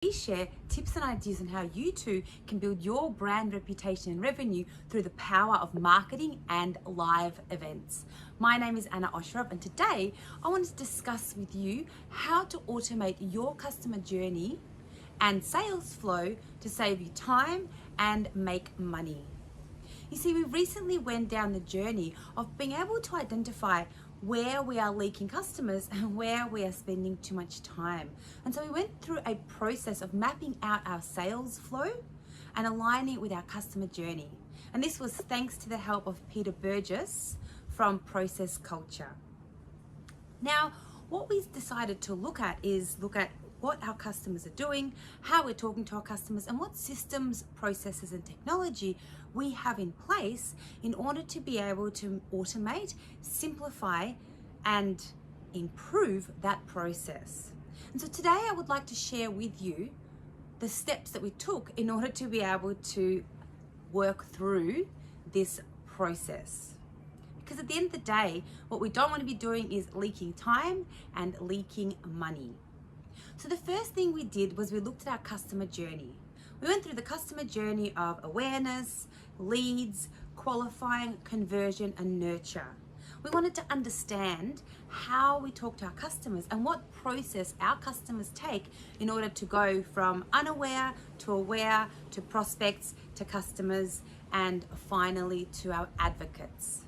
We share tips and ideas on how you too can build your brand reputation and revenue through the power of marketing and live events. My name is Anna Oshrov, and today I want to discuss with you how to automate your customer journey and sales flow to save you time and make money. You see, we recently went down the journey of being able to identify where we are leaking customers and where we are spending too much time. And so we went through a process of mapping out our sales flow and aligning it with our customer journey. And this was thanks to the help of Peter Burgess from Process Culture. Now, what we decided to look at what our customers are doing, how we're talking to our customers, and what systems, processes, and technology we have in place in order to be able to automate, simplify, and improve that process. And so today I would like to share with you the steps that we took in order to be able to work through this process. Because at the end of the day, what we don't want to be doing is leaking time and leaking money. So the first thing we did was we looked at our customer journey. We went through the customer journey of awareness, leads, qualifying, conversion, and nurture. We wanted to understand how we talk to our customers and what process our customers take in order to go from unaware to aware to prospects to customers and finally to our advocates.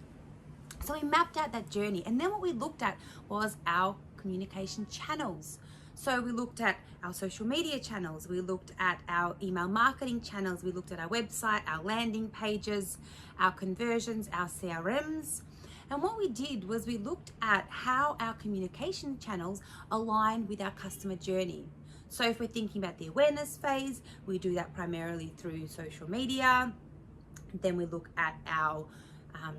So we mapped out that journey, and then what we looked at was our communication channels. So we looked at our social media channels, we looked at our email marketing channels, we looked at our website, our landing pages, our conversions, our CRMs. And what we did was we looked at how our communication channels align with our customer journey. So if we're thinking about the awareness phase, we do that primarily through social media. Then we look at our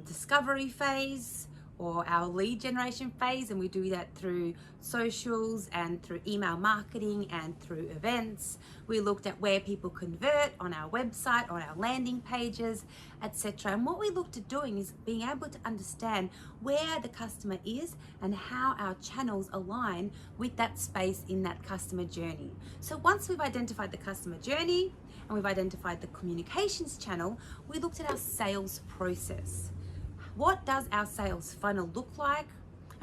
discovery phase or our lead generation phase, and we do that through socials and through email marketing and through events. We looked at where people convert on our website, on our landing pages, etc. And what we looked at doing is being able to understand where the customer is and how our channels align with that space in that customer journey. So once we've identified the customer journey and we've identified the communications channel, we looked at our sales process. What does our sales funnel look like?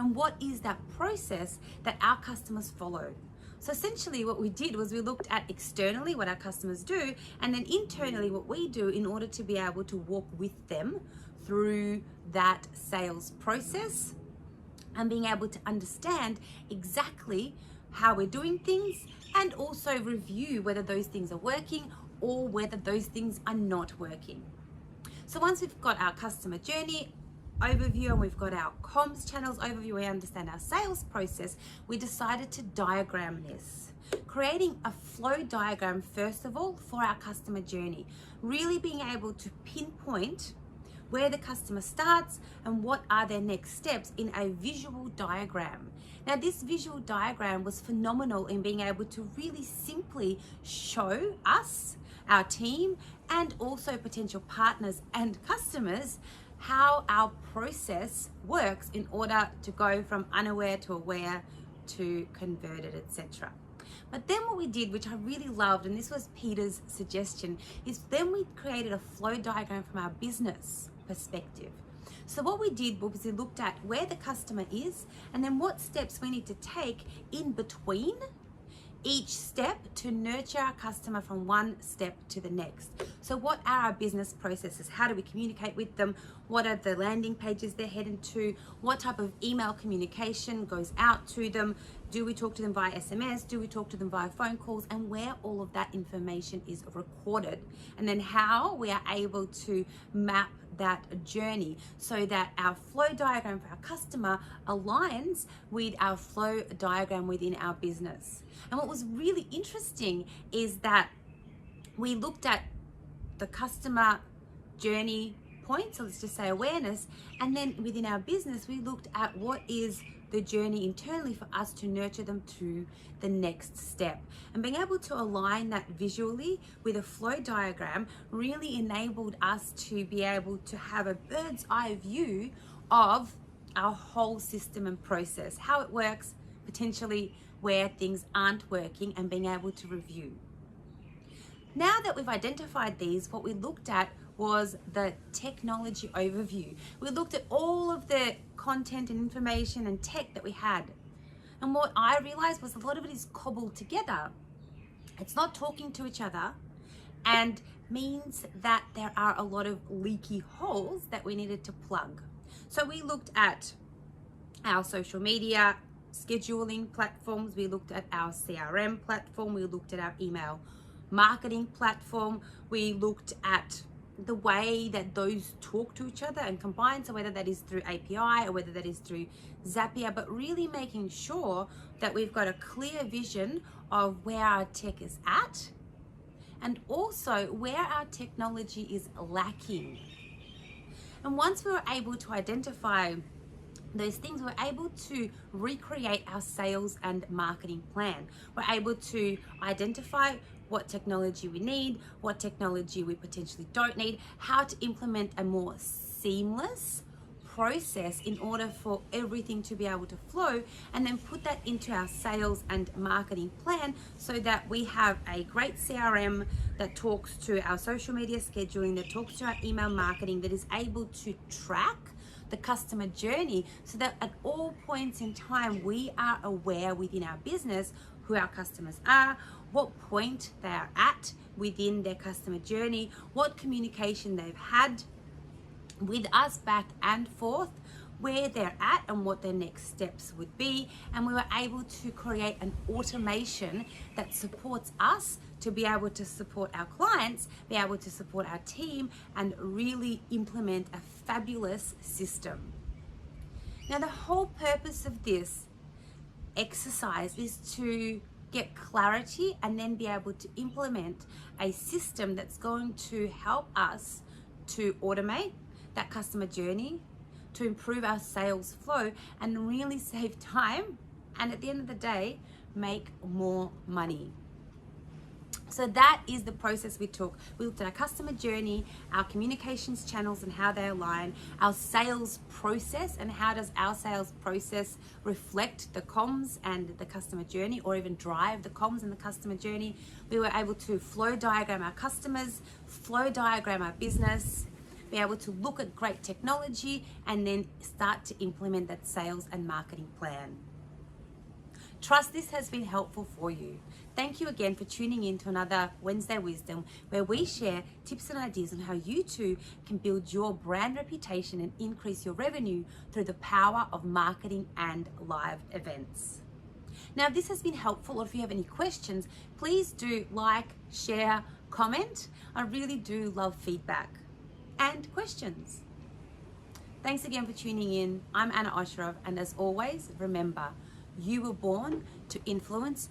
And what is that process that our customers follow? So essentially what we did was we looked at externally what our customers do, and then internally what we do in order to be able to walk with them through that sales process and being able to understand exactly how we're doing things and also review whether those things are working or whether those things are not working. So once we've got our customer journey overview and we've got our comms channels overview, we understand our sales process, we decided to diagram this. Creating a flow diagram, first of all, for our customer journey. Really being able to pinpoint where the customer starts and what are their next steps in a visual diagram. Now, this visual diagram was phenomenal in being able to really simply show us, our team, and also potential partners and customers how our process works in order to go from unaware to aware to converted, etc. But then what we did, which I really loved, and this was Peter's suggestion, is then we created a flow diagram from our business perspective. So what we did was we looked at where the customer is and then what steps we need to take in between each step to nurture our customer from one step to the next. So what are our business processes? How do we communicate with them? What are the landing pages they're heading to? What type of email communication goes out to them? Do we talk to them via SMS? Do we talk to them via phone calls? And where all of that information is recorded. And then how we are able to map that journey so that our flow diagram for our customer aligns with our flow diagram within our business. And what was really interesting is that we looked at the customer journey point, so let's just say awareness, and then within our business we looked at what is the journey internally for us to nurture them to the next step. And being able to align that visually with a flow diagram really enabled us to be able to have a bird's eye view of our whole system and process, how it works, potentially where things aren't working and being able to review. Now that we've identified these, what we looked at was the technology overview. We looked at all of the content and information and tech that we had. And what I realized was a lot of it is cobbled together. It's not talking to each other, and means that there are a lot of leaky holes that we needed to plug. So we looked at our social media scheduling platforms, we looked at our CRM platform, we looked at our email marketing platform, we looked at the way that those talk to each other and combine, so whether that is through API or whether that is through Zapier, but really making sure that we've got a clear vision of where our tech is at and also where our technology is lacking. And once we were able to identify those things, we're able to recreate our sales and marketing plan. We're able to identify what technology we need, what technology we potentially don't need, how to implement a more seamless process in order for everything to be able to flow, and then put that into our sales and marketing plan so that we have a great CRM that talks to our social media scheduling, that talks to our email marketing, that is able to track the customer journey so that at all points in time we are aware within our business who our customers are, what point they are at within their customer journey, what communication they've had with us back and forth, where they're at and what their next steps would be. And we were able to create an automation that supports us to be able to support our clients, be able to support our team, and really implement a fabulous system. Now, the whole purpose of this exercise is to get clarity and then be able to implement a system that's going to help us to automate that customer journey, to improve our sales flow and really save time, and at the end of the day, make more money. So that is the process we took. We looked at our customer journey, our communications channels and how they align, our sales process and how does our sales process reflect the comms and the customer journey, or even drive the comms and the customer journey. We were able to flow diagram our customers, flow diagram our business, be able to look at great technology, and then start to implement that sales and marketing plan. Trust this has been helpful for you. Thank you again for tuning in to another Wednesday Wisdom, where we share tips and ideas on how you too can build your brand reputation and increase your revenue through the power of marketing and live events. Now, if this has been helpful, or if you have any questions, please do like, share, comment. I really do love feedback and questions. Thanks again for tuning in. I'm Anna Osherov, and as always, remember, you were born to influence